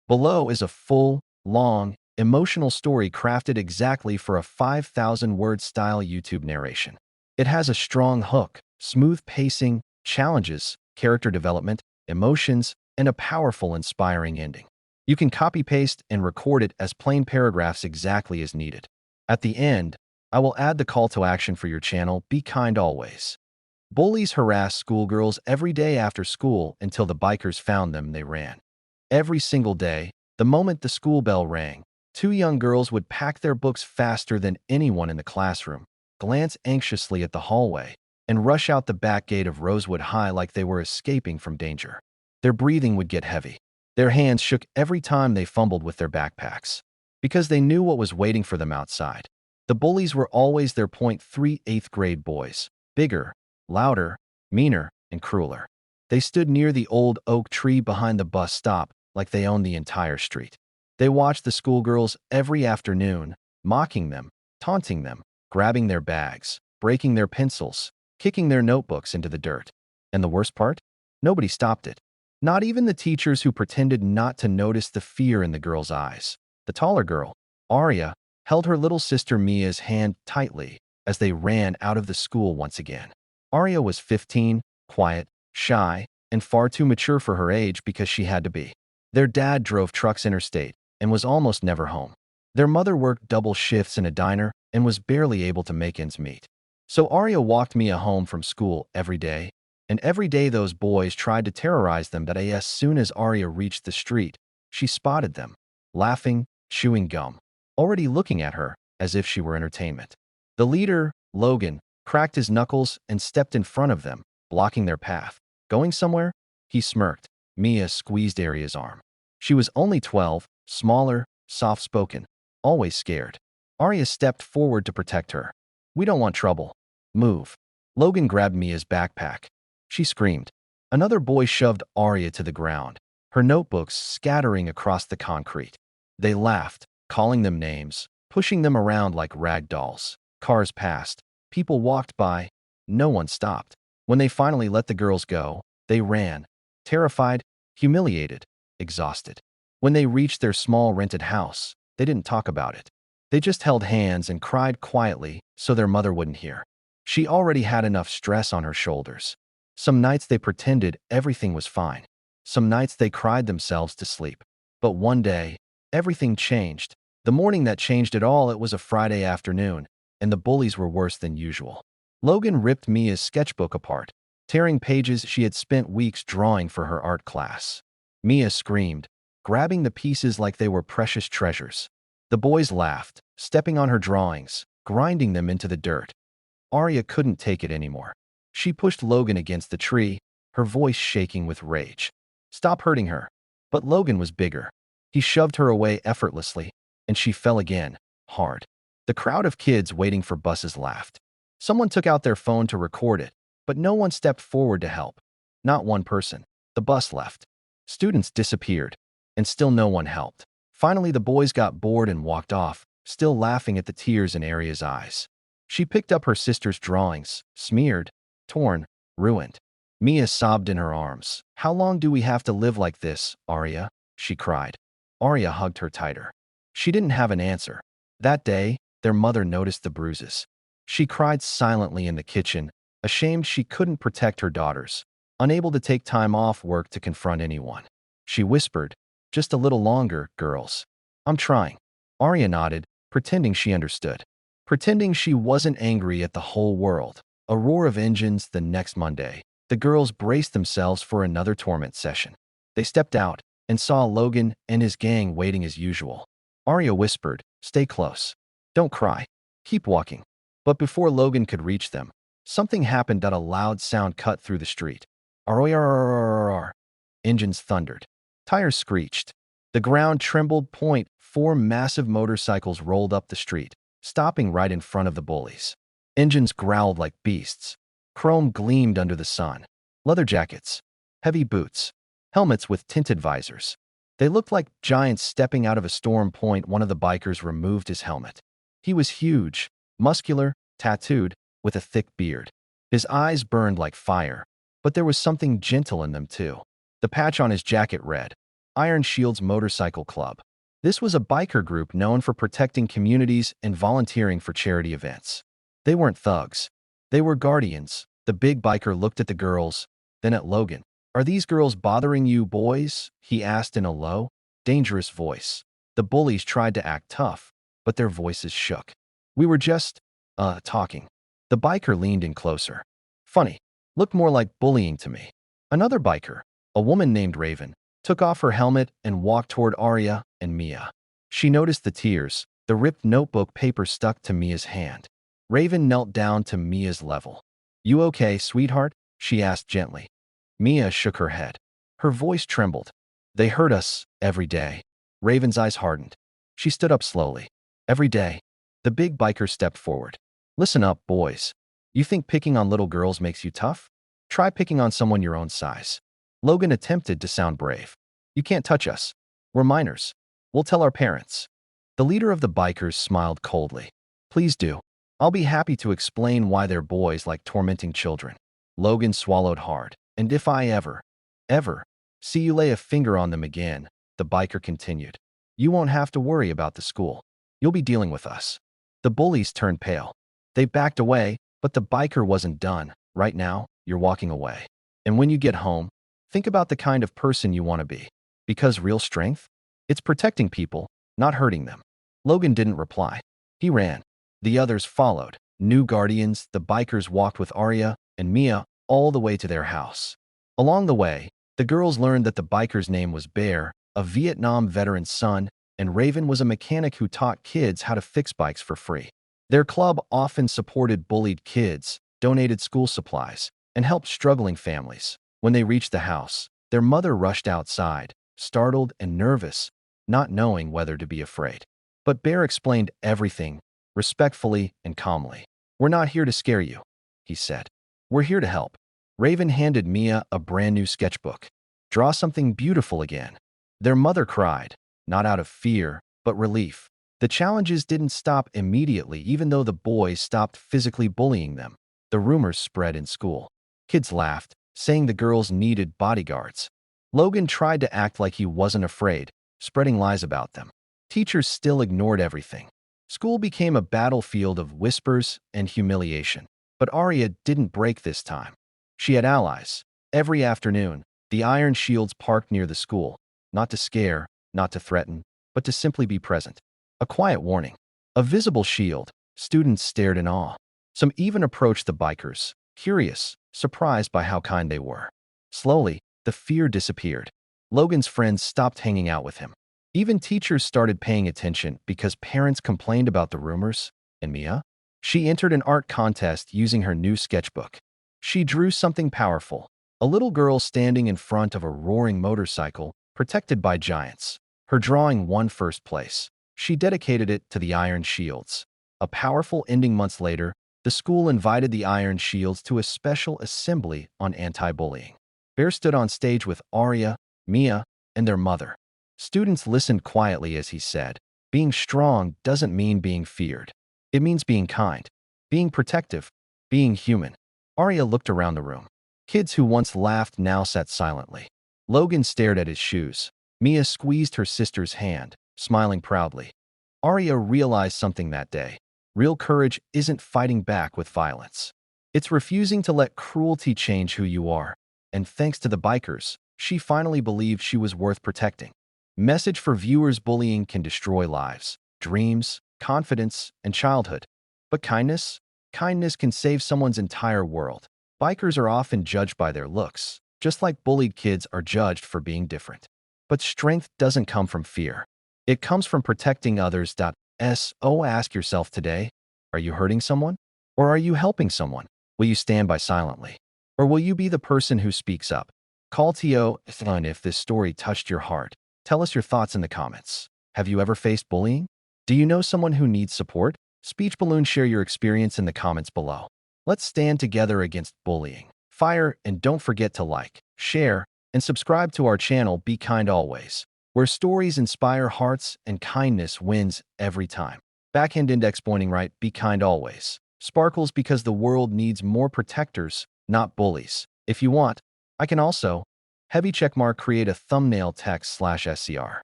Below is a full, long, emotional story crafted exactly for a 5,000-word style YouTube narration. It has a strong hook, smooth pacing, challenges, character development, emotions, and a powerful, inspiring ending. You can copy-paste and record it as plain paragraphs exactly as needed. At the end, I will add the call to action for your channel. Be kind always. Bullies harassed schoolgirls every day after school until the bikers found them. They ran. Every single day, the moment the school bell rang, two young girls would pack their books faster than anyone in the classroom, glance anxiously at the hallway, and rush out the back gate of Rosewood High like they were escaping from danger. Their breathing would get heavy. Their hands shook every time they fumbled with their backpacks, because they knew what was waiting for them outside. The bullies were always their .3 eighth-grade boys, bigger, louder, meaner, and crueler. They stood near the old oak tree behind the bus stop like they owned the entire street. They watched the schoolgirls every afternoon, mocking them, taunting them, grabbing their bags, breaking their pencils, kicking their notebooks into the dirt. And the worst part? Nobody stopped it. Not even the teachers who pretended not to notice the fear in the girls' eyes. The taller girl, Arya, held her little sister Mia's hand tightly as they ran out of the school once again. Arya was 15, quiet, shy, and far too mature for her age because she had to be. Their dad drove trucks interstate and was almost never home. Their mother worked double shifts in a diner and was barely able to make ends meet. So Arya walked Mia home from school every day, and every day those boys tried to terrorize them. But as soon as Arya reached the street, she spotted them, laughing, chewing gum, already looking at her as if she were entertainment. The leader, Logan, cracked his knuckles and stepped in front of them, blocking their path. Going somewhere? He smirked. Mia squeezed Arya's arm. She was only 12, smaller, soft-spoken, always scared. Arya stepped forward to protect her. We don't want trouble. Move. Logan grabbed Mia's backpack. She screamed. Another boy shoved Arya to the ground, her notebooks scattering across the concrete. They laughed, calling them names, pushing them around like rag dolls. Cars passed. People walked by. No one stopped. When they finally let the girls go, they ran, terrified, humiliated, exhausted. When they reached their small rented house, they didn't talk about it. They just held hands and cried quietly so their mother wouldn't hear. She already had enough stress on her shoulders. Some nights they pretended everything was fine. Some nights they cried themselves to sleep. But one day, everything changed. The morning that changed it all, it was a Friday afternoon, and the bullies were worse than usual. Logan ripped Mia's sketchbook apart, tearing pages she had spent weeks drawing for her art class. Mia screamed, grabbing the pieces like they were precious treasures. The boys laughed, stepping on her drawings, grinding them into the dirt. Arya couldn't take it anymore. She pushed Logan against the tree, her voice shaking with rage. Stop hurting her. But Logan was bigger. He shoved her away effortlessly, and she fell again, hard. The crowd of kids waiting for buses laughed. Someone took out their phone to record it, but no one stepped forward to help. Not one person. The bus left. Students disappeared, and still no one helped. Finally, the boys got bored and walked off, still laughing at the tears in Arya's eyes. She picked up her sister's drawings, smeared, torn, ruined. Mia sobbed in her arms. How long do we have to live like this, Arya? She cried. Arya hugged her tighter. She didn't have an answer. That day, their mother noticed the bruises. She cried silently in the kitchen, ashamed she couldn't protect her daughters, unable to take time off work to confront anyone. She whispered, just a little longer, girls. I'm trying. Arya nodded, pretending she understood. Pretending she wasn't angry at the whole world. A roar of engines the next Monday. The girls braced themselves for another torment session. They stepped out and saw Logan and his gang waiting as usual. Arya whispered, stay close. Don't cry. Keep walking. But before Logan could reach them, something happened that a loud sound cut through the street. Arr. Engines thundered. Tires screeched. The ground trembled. Four massive motorcycles rolled up the street, stopping right in front of the bullies. Engines growled like beasts. Chrome gleamed under the sun. Leather jackets, heavy boots, helmets with tinted visors. They looked like giants stepping out of a storm. One of the bikers removed his helmet. He was huge, muscular, tattooed, with a thick beard. His eyes burned like fire, but there was something gentle in them too. The patch on his jacket read, Iron Shield's Motorcycle Club. This was a biker group known for protecting communities and volunteering for charity events. They weren't thugs. They were guardians. The big biker looked at the girls, then at Logan. "Are these girls bothering you, boys?" he asked in a low, dangerous voice. The bullies tried to act tough, but their voices shook. "We were just, talking." The biker leaned in closer. "Funny. Looked more like bullying to me." Another biker, a woman named Raven, took off her helmet and walked toward Arya and Mia. She noticed the tears, the ripped notebook paper stuck to Mia's hand. Raven knelt down to Mia's level. "You okay, sweetheart?" she asked gently. Mia shook her head. Her voice trembled. "They hurt us every day." Raven's eyes hardened. She stood up slowly. "Every day." The big biker stepped forward. "Listen up, boys. You think picking on little girls makes you tough? Try picking on someone your own size." Logan attempted to sound brave. "You can't touch us. We're minors. We'll tell our parents." The leader of the bikers smiled coldly. "Please do. I'll be happy to explain why they're boys like tormenting children." Logan swallowed hard. "And if I ever see you lay a finger on them again," the biker continued, "you won't have to worry about the school. You'll be dealing with us." The bullies turned pale. They backed away, but the biker wasn't done. "Right now, you're walking away. And when you get home, think about the kind of person you want to be. Because real strength? It's protecting people, not hurting them." Logan didn't reply. He ran. The others followed. New guardians, the bikers walked with Arya and Mia all the way to their house. Along the way, the girls learned that the biker's name was Bear, a Vietnam veteran's son, and Raven was a mechanic who taught kids how to fix bikes for free. Their club often supported bullied kids, donated school supplies, and helped struggling families. When they reached the house, their mother rushed outside, startled and nervous, not knowing whether to be afraid. But Bear explained everything, respectfully and calmly. "We're not here to scare you," he said. "We're here to help." Raven handed Mia a brand new sketchbook. "Draw something beautiful again." Their mother cried, not out of fear, but relief. The challenges didn't stop immediately, even though the boys stopped physically bullying them. The rumors spread in school. Kids laughed, saying the girls needed bodyguards. Logan tried to act like he wasn't afraid, spreading lies about them. Teachers still ignored everything. School became a battlefield of whispers and humiliation. But Arya didn't break this time. She had allies. Every afternoon, the Iron Shields parked near the school, not to scare, not to threaten, but to simply be present. A quiet warning. A visible shield. Students stared in awe. Some even approached the bikers, curious, surprised by how kind they were. Slowly, the fear disappeared. Logan's friends stopped hanging out with him. Even teachers started paying attention because parents complained about the rumors. And Mia? She entered an art contest using her new sketchbook. She drew something powerful, a little girl standing in front of a roaring motorcycle, protected by giants. Her drawing won first place. She dedicated it to the Iron Shields. A powerful ending months later, the school invited the Iron Shields to a special assembly on anti-bullying. Bear stood on stage with Arya, Mia, and their mother. Students listened quietly as he said, "Being strong doesn't mean being feared. It means being kind, being protective, being human." Arya looked around the room. Kids who once laughed now sat silently. Logan stared at his shoes. Mia squeezed her sister's hand, smiling proudly. Arya realized something that day. Real courage isn't fighting back with violence. It's refusing to let cruelty change who you are. And thanks to the bikers, she finally believed she was worth protecting. Message for viewers: bullying can destroy lives, dreams, confidence, and childhood. But kindness can save someone's entire world. Bikers are often judged by their looks, just like bullied kids are judged for being different. But strength doesn't come from fear. It comes from protecting others. So ask yourself today, are you hurting someone? Or are you helping someone? Will you stand by silently? Or will you be the person who speaks up? Call TO if this story touched your heart. Tell us your thoughts in the comments. Have you ever faced bullying? Do you know someone who needs support? Speech balloon, share your experience in the comments below. Let's stand together against bullying. Fire, and don't forget to like, share, and subscribe to our channel Be Kind Always, where stories inspire hearts and kindness wins every time. Backhand index pointing right, be kind always. Sparkles, because the world needs more protectors, not bullies. If you want, I can also Heavy checkmark create a thumbnail text/scr.